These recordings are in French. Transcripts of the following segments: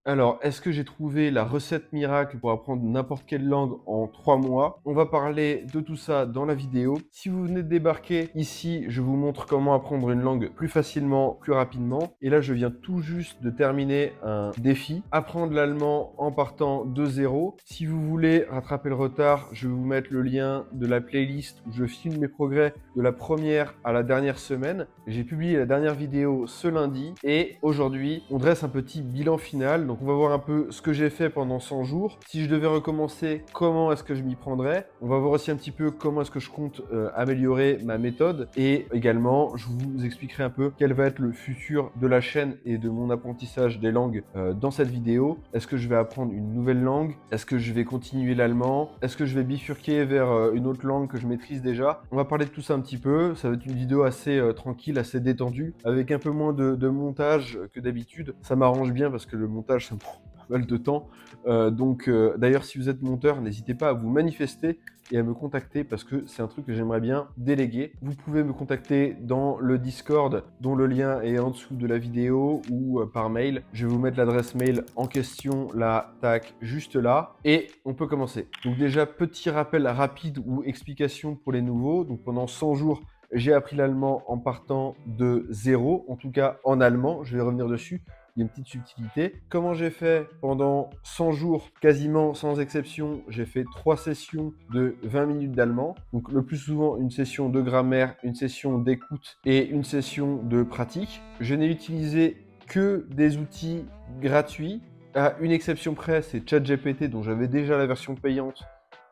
Alors, est-ce que j'ai trouvé la recette miracle pour apprendre n'importe quelle langue en 3 mois? On va parler de tout ça dans la vidéo. Si vous venez de débarquer ici, je vous montre comment apprendre une langue plus facilement, plus rapidement. Et là, je viens tout juste de terminer un défi, apprendre l'allemand en partant de zéro. Si vous voulez rattraper le retard, je vais vous mettre le lien de la playlist où je filme mes progrès de la première à la dernière semaine. J'ai publié la dernière vidéo ce lundi et aujourd'hui, on dresse un petit bilan final. Donc on va voir un peu ce que j'ai fait pendant 100 jours. Si je devais recommencer, comment est-ce que je m'y prendrais? On va voir aussi un petit peu comment est-ce que je compte améliorer ma méthode. Et également, je vous expliquerai un peu quel va être le futur de la chaîne et de mon apprentissage des langues dans cette vidéo. Est-ce que je vais apprendre une nouvelle langue? Est-ce que je vais continuer l'allemand? Est-ce que je vais bifurquer vers une autre langue que je maîtrise déjà? On va parler de tout ça un petit peu. Ça va être une vidéo assez tranquille, assez détendue, avec un peu moins de montage que d'habitude. Ça m'arrange bien parce que le montage, ça me prend pas mal de temps. D'ailleurs, si vous êtes monteur, n'hésitez pas à vous manifester et à me contacter parce que c'est un truc que j'aimerais bien déléguer. Vous pouvez me contacter dans le Discord dont le lien est en dessous de la vidéo ou par mail. Je vais vous mettre l'adresse mail en question là, tac, juste là et on peut commencer. Donc déjà, petit rappel rapide ou explication pour les nouveaux. Donc pendant 100 jours, j'ai appris l'allemand en partant de zéro, en tout cas en allemand, je vais revenir dessus. Il y a une petite subtilité. Comment j'ai fait pendant 100 jours, quasiment sans exception, j'ai fait 3 sessions de 20 minutes d'allemand. Donc le plus souvent une session de grammaire, une session d'écoute et une session de pratique. Je n'ai utilisé que des outils gratuits. À une exception près, c'est ChatGPT dont j'avais déjà la version payante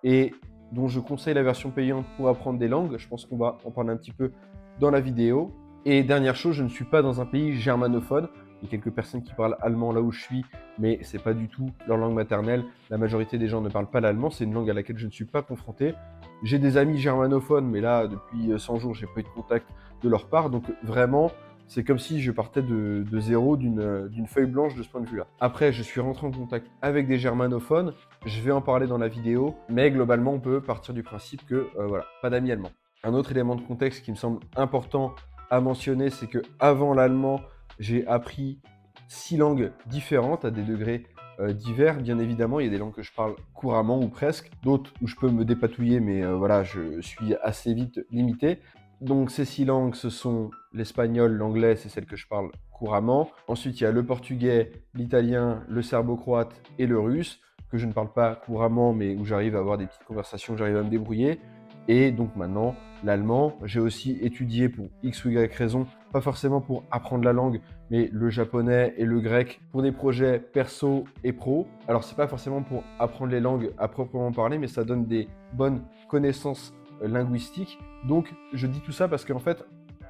et dont je conseille la version payante pour apprendre des langues. Je pense qu'on va en parler un petit peu dans la vidéo. Et dernière chose, je ne suis pas dans un pays germanophone. Il y a quelques personnes qui parlent allemand là où je suis, mais c'est pas du tout leur langue maternelle. La majorité des gens ne parlent pas l'allemand, c'est une langue à laquelle je ne suis pas confronté. J'ai des amis germanophones, mais là, depuis 100 jours, j'ai pas eu de contact de leur part. Donc vraiment, c'est comme si je partais de zéro, d'une feuille blanche de ce point de vue-là. Après, je suis rentré en contact avec des germanophones, je vais en parler dans la vidéo, mais globalement, on peut partir du principe que, voilà, pas d'amis allemands. Un autre élément de contexte qui me semble important à mentionner, c'est que avant l'allemand, j'ai appris 6 langues différentes à des degrés divers. Bien évidemment, il y a des langues que je parle couramment ou presque, d'autres où je peux me dépatouiller, mais voilà, je suis assez vite limité. Donc ces 6 langues, ce sont l'espagnol, l'anglais, c'est celle que je parle couramment. Ensuite, il y a le portugais, l'italien, le serbo-croate et le russe, que je ne parle pas couramment, mais où j'arrive à avoir des petites conversations, j'arrive à me débrouiller. Et donc maintenant, l'allemand, j'ai aussi étudié pour X ou Y raison, pas forcément pour apprendre la langue, mais le japonais et le grec pour des projets perso et pro. Alors c'est pas forcément pour apprendre les langues à proprement parler, mais ça donne des bonnes connaissances linguistiques. Donc je dis tout ça parce qu'en fait,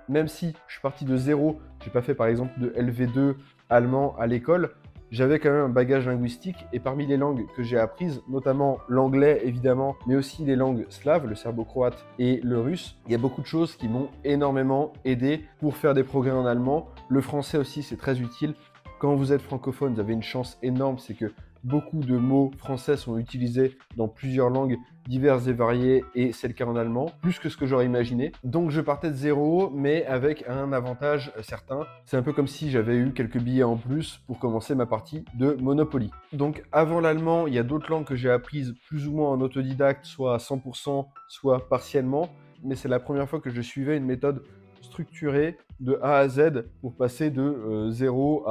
même si je suis parti de zéro, j'ai pas fait par exemple de LV2 allemand à l'école, j'avais quand même un bagage linguistique et parmi les langues que j'ai apprises, notamment l'anglais évidemment, mais aussi les langues slaves, le serbo-croate et le russe, il y a beaucoup de choses qui m'ont énormément aidé pour faire des progrès en allemand. Le français aussi, c'est très utile. Quand vous êtes francophone, vous avez une chance énorme, c'est que beaucoup de mots français sont utilisés dans plusieurs langues diverses et variées, et c'est le cas en allemand, plus que ce que j'aurais imaginé. Donc je partais de zéro, mais avec un avantage certain. C'est un peu comme si j'avais eu quelques billets en plus pour commencer ma partie de Monopoly. Donc avant l'allemand, il y a d'autres langues que j'ai apprises plus ou moins en autodidacte, soit à 100%, soit partiellement, mais c'est la première fois que je suivais une méthode structurée de A à Z pour passer de 0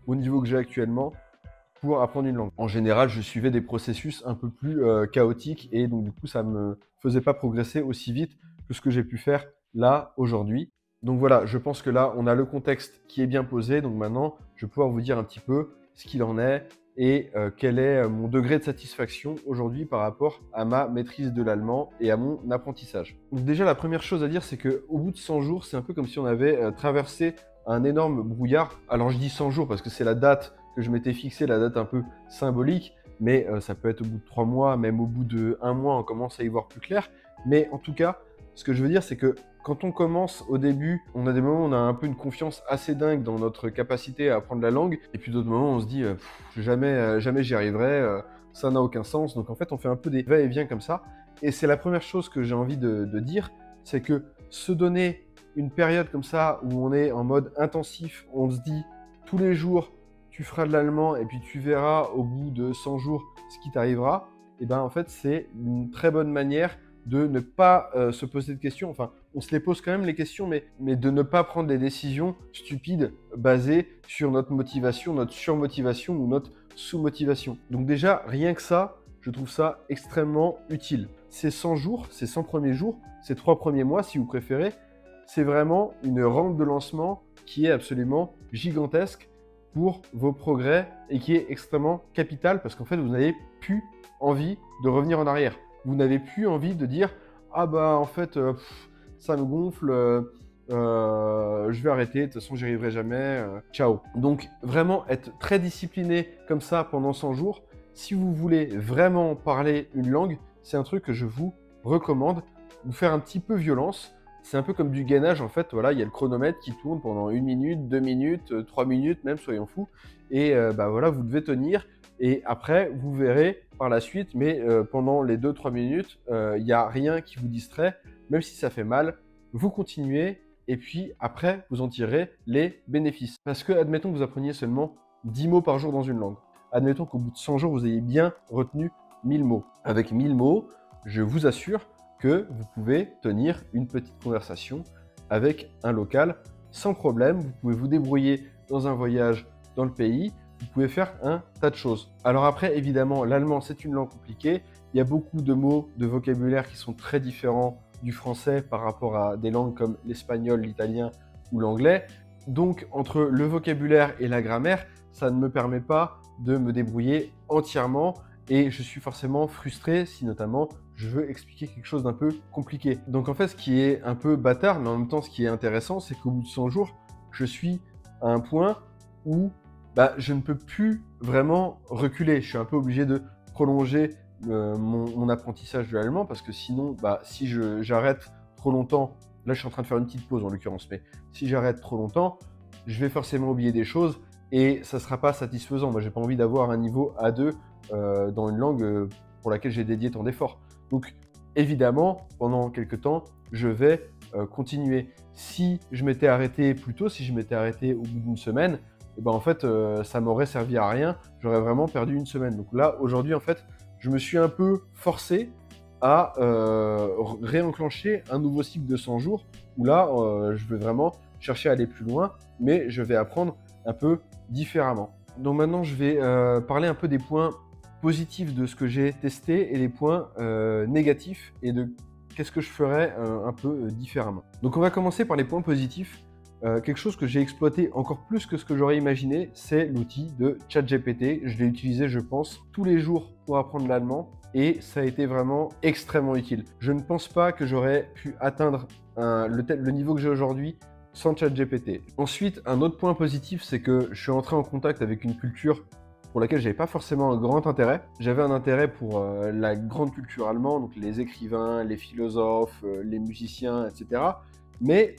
au niveau que j'ai actuellement pour apprendre une langue. En général, je suivais des processus un peu plus chaotiques et donc du coup, ça me faisait pas progresser aussi vite que ce que j'ai pu faire là, aujourd'hui. Donc voilà, je pense que là, on a le contexte qui est bien posé. Donc maintenant, je vais pouvoir vous dire un petit peu ce qu'il en est et quel est mon degré de satisfaction aujourd'hui par rapport à ma maîtrise de l'allemand et à mon apprentissage. Donc déjà, la première chose à dire, c'est qu'au bout de 100 jours, c'est un peu comme si on avait traversé un énorme brouillard. Alors je dis 100 jours parce que c'est la date que je m'étais fixé, la date un peu symbolique, mais ça peut être au bout de 3 mois, même au bout de 1 mois, on commence à y voir plus clair. Mais en tout cas, ce que je veux dire, c'est que quand on commence au début, on a des moments où on a un peu une confiance assez dingue dans notre capacité à apprendre la langue, et puis d'autres moments où on se dit jamais j'y arriverai, ça n'a aucun sens. Donc en fait, on fait un peu des va-et-vient comme ça. Et c'est la première chose que j'ai envie de dire, c'est que se donner une période comme ça où on est en mode intensif, on se dit tous les jours, tu feras de l'allemand et puis tu verras au bout de 100 jours ce qui t'arrivera, et ben en fait, c'est une très bonne manière de ne pas se poser de questions. Enfin, on se les pose quand même les questions, mais de ne pas prendre des décisions stupides basées sur notre motivation, notre surmotivation ou notre sous-motivation. Donc déjà, rien que ça, je trouve ça extrêmement utile. Ces 100 jours, ces 100 premiers jours, ces 3 premiers mois, si vous préférez, c'est vraiment une rampe de lancement qui est absolument gigantesque pour vos progrès et qui est extrêmement capitale parce qu'en fait, vous n'avez plus envie de revenir en arrière. Vous n'avez plus envie de dire « Ah bah en fait, ça me gonfle, je vais arrêter, de toute façon j'y arriverai jamais, ciao ». Donc vraiment être très discipliné comme ça pendant 100 jours, si vous voulez vraiment parler une langue, c'est un truc que je vous recommande. Vous faire un petit peu violence, c'est un peu comme du gainage en fait, voilà, il y a le chronomètre qui tourne pendant 1 minute, 2 minutes, 3 minutes même, soyons fous, et bah voilà, vous devez tenir. Et après, vous verrez par la suite, mais pendant les 2-3 minutes, il n'y a rien qui vous distrait, même si ça fait mal, vous continuez, et puis après, vous en tirez les bénéfices. Parce que, admettons que vous appreniez seulement 10 mots par jour dans une langue. Admettons qu'au bout de 100 jours, vous ayez bien retenu 1000 mots. Avec 1000 mots, je vous assure que vous pouvez tenir une petite conversation avec un local sans problème. Vous pouvez vous débrouiller dans un voyage dans le pays. Vous pouvez faire un tas de choses. Alors après, évidemment, l'allemand, c'est une langue compliquée. Il y a beaucoup de mots, de vocabulaire qui sont très différents du français par rapport à des langues comme l'espagnol, l'italien ou l'anglais. Donc, entre le vocabulaire et la grammaire, ça ne me permet pas de me débrouiller entièrement et je suis forcément frustré si notamment je veux expliquer quelque chose d'un peu compliqué. Donc en fait, ce qui est un peu bâtard, mais en même temps, ce qui est intéressant, c'est qu'au bout de 100 jours, je suis à un point où je ne peux plus vraiment reculer. Je suis un peu obligé de prolonger mon apprentissage de l'allemand parce que sinon, si j'arrête trop longtemps, là je suis en train de faire une petite pause en l'occurrence, mais si j'arrête trop longtemps, je vais forcément oublier des choses et ça ne sera pas satisfaisant. Moi, j'ai pas envie d'avoir un niveau A2 dans une langue pour laquelle j'ai dédié tant d'efforts. Donc, évidemment, pendant quelques temps, je vais continuer. Si je m'étais arrêté plus tôt, si je m'étais arrêté au bout d'une semaine, et ben en fait, ça m'aurait servi à rien. J'aurais vraiment perdu une semaine. Donc là, aujourd'hui, en fait, je me suis un peu forcé à réenclencher un nouveau cycle de 100 jours où là, je vais vraiment chercher à aller plus loin, mais je vais apprendre un peu différemment. Donc maintenant, je vais parler un peu des points positifs de ce que j'ai testé et les points négatifs et de qu'est-ce que je ferais un peu différemment. Donc on va commencer par les points positifs. Quelque chose que j'ai exploité encore plus que ce que j'aurais imaginé, c'est l'outil de ChatGPT. Je l'ai utilisé, je pense, tous les jours pour apprendre l'allemand et ça a été vraiment extrêmement utile. Je ne pense pas que j'aurais pu atteindre le niveau que j'ai aujourd'hui sans ChatGPT. Ensuite, un autre point positif, c'est que je suis entré en contact avec une culture pour laquelle j'avais pas forcément un grand intérêt. J'avais un intérêt pour la grande culture allemande, donc les écrivains, les philosophes, les musiciens, etc. Mais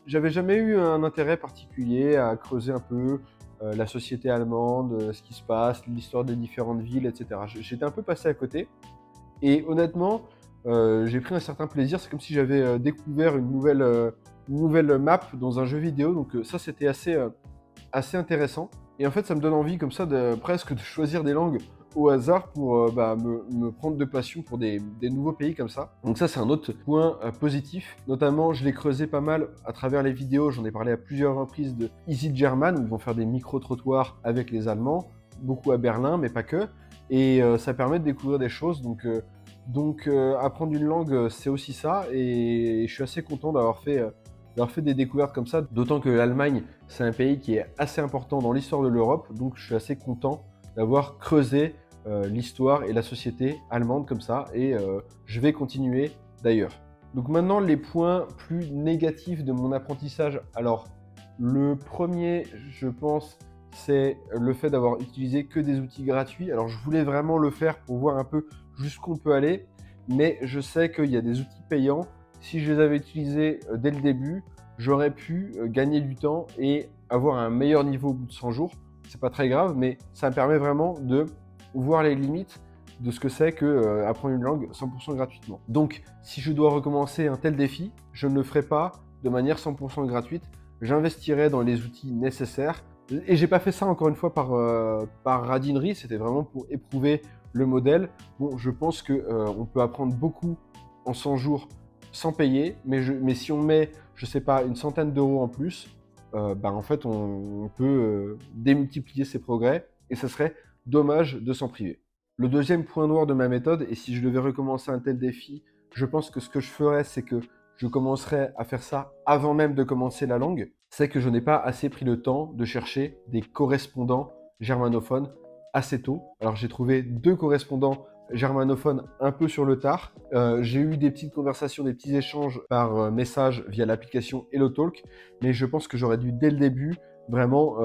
j'avais jamais eu un intérêt particulier à creuser un peu la société allemande, ce qui se passe, l'histoire des différentes villes, etc. J'étais un peu passé à côté. Et honnêtement, j'ai pris un certain plaisir. C'est comme si j'avais découvert une nouvelle map dans un jeu vidéo. Donc ça, c'était assez intéressant. Et en fait, ça me donne envie comme ça presque de choisir des langues au hasard pour me prendre de passion pour des nouveaux pays comme ça. Donc ça, c'est un autre point positif. Notamment, je l'ai creusé pas mal à travers les vidéos. J'en ai parlé à plusieurs reprises de Easy German, où ils vont faire des micro-trottoirs avec les Allemands, beaucoup à Berlin, mais pas que. Et ça permet de découvrir des choses. Donc apprendre une langue, c'est aussi ça. Et je suis assez content d'avoir fait des découvertes comme ça, d'autant que l'Allemagne, c'est un pays qui est assez important dans l'histoire de l'Europe, donc je suis assez content d'avoir creusé l'histoire et la société allemande comme ça, et je vais continuer d'ailleurs. Donc maintenant, les points plus négatifs de mon apprentissage. Alors, le premier, je pense, c'est le fait d'avoir utilisé que des outils gratuits. Alors, je voulais vraiment le faire pour voir un peu jusqu'où on peut aller, mais je sais qu'il y a des outils payants. Si je les avais utilisés dès le début, j'aurais pu gagner du temps et avoir un meilleur niveau au bout de 100 jours. C'est pas très grave, mais ça me permet vraiment de voir les limites de ce que c'est que apprendre une langue 100% gratuitement. Donc, si je dois recommencer un tel défi, je ne le ferai pas de manière 100% gratuite. J'investirai dans les outils nécessaires Et j'ai pas fait ça encore une fois par radinerie, c'était vraiment pour éprouver le modèle. Bon, je pense que on peut apprendre beaucoup en 100 jours sans payer, mais si on met, je sais pas, une centaine d'euros en plus, bah, en fait, on peut démultiplier ses progrès et ça serait dommage de s'en priver. Le deuxième point noir de ma méthode, et si je devais recommencer un tel défi, je pense que ce que je ferais, c'est que je commencerais à faire ça avant même de commencer la langue, c'est que je n'ai pas assez pris le temps de chercher des correspondants germanophones assez tôt. Alors j'ai trouvé 2 correspondants germanophones un peu sur le tard. J'ai eu des petites conversations, des petits échanges par message via l'application HelloTalk, mais je pense que j'aurais dû dès le début vraiment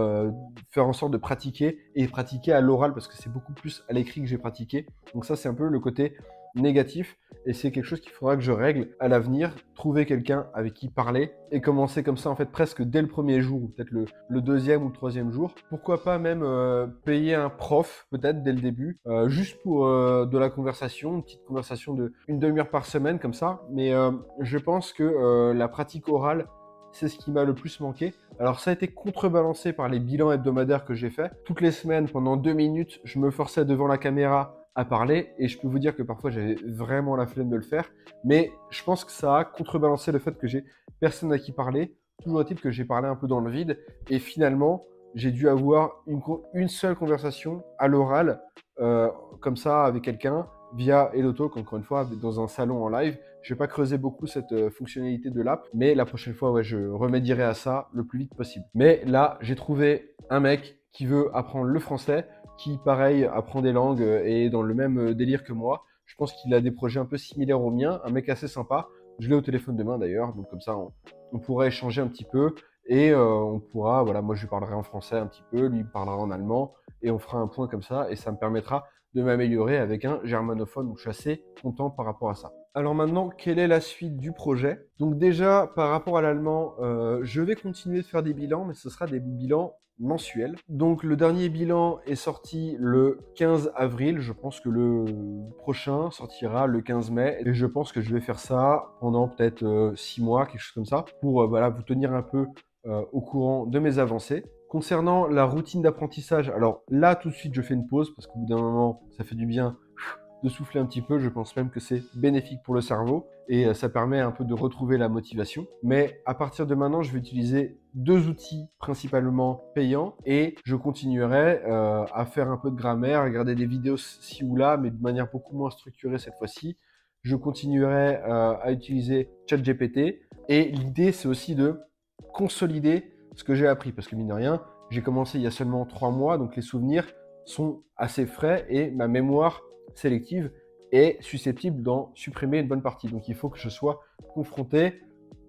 faire en sorte de pratiquer et pratiquer à l'oral parce que c'est beaucoup plus à l'écrit que j'ai pratiqué. Donc ça c'est un peu le côté négatif et c'est quelque chose qu'il faudra que je règle à l'avenir, trouver quelqu'un avec qui parler et commencer comme ça en fait presque dès le premier jour ou peut-être le deuxième ou le troisième jour. Pourquoi pas même payer un prof peut-être dès le début, juste pour de la conversation, une petite conversation de une demi-heure par semaine comme ça. Mais je pense que la pratique orale, c'est ce qui m'a le plus manqué. Alors ça a été contrebalancé par les bilans hebdomadaires que j'ai fait. Toutes les semaines, pendant 2 minutes, je me forçais devant la caméra à parler et je peux vous dire que parfois j'avais vraiment la flemme de le faire. Mais je pense que ça a contrebalancé le fait que j'ai personne à qui parler. Toujours est-il que j'ai parlé un peu dans le vide et finalement j'ai dû avoir une seule conversation à l'oral comme ça avec quelqu'un via HelloTalk, encore une fois, dans un salon en live. Je vais pas creuser beaucoup cette fonctionnalité de l'app, mais la prochaine fois, ouais, je remédierai à ça le plus vite possible. Mais là, j'ai trouvé un mec qui veut apprendre le français, qui, pareil, apprend des langues et est dans le même délire que moi. Je pense qu'il a des projets un peu similaires aux miens, un mec assez sympa. Je l'ai au téléphone demain d'ailleurs, donc comme ça, on pourra échanger un petit peu et on pourra, voilà, moi je lui parlerai en français un petit peu, lui parlera en allemand et on fera un point comme ça et ça me permettra de m'améliorer avec un germanophone, donc je suis assez content par rapport à ça. Alors maintenant, quelle est la suite du projet? Donc déjà, par rapport à l'allemand, je vais continuer de faire des bilans, mais ce sera des bilans mensuels. Donc le dernier bilan est sorti le 15 avril, je pense que le prochain sortira le 15 mai, et je pense que je vais faire ça pendant peut-être 6 mois, quelque chose comme ça, pour voilà, vous tenir un peu au courant de mes avancées. Concernant la routine d'apprentissage, alors là, tout de suite, je fais une pause parce qu'au bout d'un moment, ça fait du bien de souffler un petit peu. Je pense même que c'est bénéfique pour le cerveau et ça permet un peu de retrouver la motivation. Mais à partir de maintenant, je vais utiliser 2 outils principalement payants et je continuerai à faire un peu de grammaire, à regarder des vidéos ci ou là, mais de manière beaucoup moins structurée cette fois-ci. Je continuerai à utiliser ChatGPT et l'idée, c'est aussi de consolider ce que j'ai appris, parce que mine de rien, j'ai commencé il y a seulement 3 mois, donc les souvenirs sont assez frais et ma mémoire sélective est susceptible d'en supprimer une bonne partie. Donc il faut que je sois confronté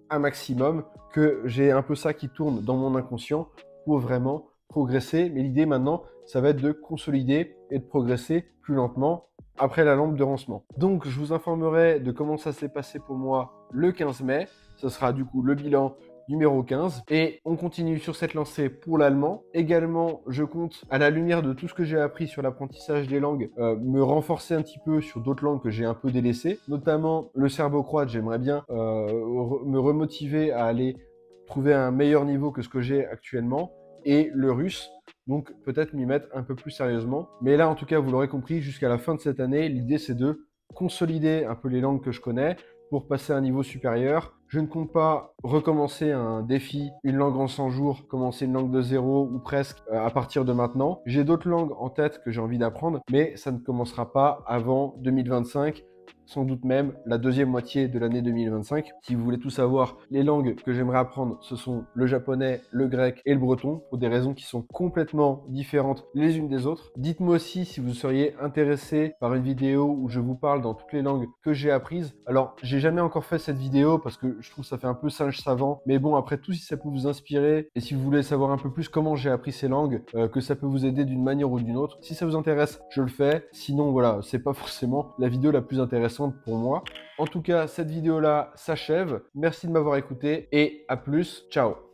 un maximum, que j'ai un peu ça qui tourne dans mon inconscient pour vraiment progresser. Mais l'idée maintenant, ça va être de consolider et de progresser plus lentement après la lampe de lancement. Donc je vous informerai de comment ça s'est passé pour moi le 15 mai. Ce sera du coup le bilan numéro 15 et on continue sur cette lancée pour l'allemand. Également, je compte, à la lumière de tout ce que j'ai appris sur l'apprentissage des langues, me renforcer un petit peu sur d'autres langues que j'ai un peu délaissées, notamment le serbo-croate. J'aimerais bien me remotiver à aller trouver un meilleur niveau que ce que j'ai actuellement, et le russe. Donc peut-être m'y mettre un peu plus sérieusement. Mais là, en tout cas, vous l'aurez compris, jusqu'à la fin de cette année, l'idée c'est de consolider un peu les langues que je connais pour passer à un niveau supérieur. Je ne compte pas recommencer un défi, une langue en 100 jours, commencer une langue de zéro ou presque à partir de maintenant. J'ai d'autres langues en tête que j'ai envie d'apprendre, mais ça ne commencera pas avant 2025. Sans doute même la deuxième moitié de l'année 2025. Si vous voulez tout savoir, les langues que j'aimerais apprendre, ce sont le japonais, le grec et le breton, pour des raisons qui sont complètement différentes les unes des autres. Dites-moi aussi si vous seriez intéressé par une vidéo où je vous parle dans toutes les langues que j'ai apprises. Alors, j'ai jamais encore fait cette vidéo parce que je trouve que ça fait un peu singe savant, mais bon, après tout, si ça peut vous inspirer et si vous voulez savoir un peu plus comment j'ai appris ces langues, que ça peut vous aider d'une manière ou d'une autre, si ça vous intéresse, je le fais. Sinon, voilà, c'est pas forcément la vidéo la plus intéressante pour moi. En tout cas, cette vidéo-là s'achève. Merci de m'avoir écouté et à plus. Ciao.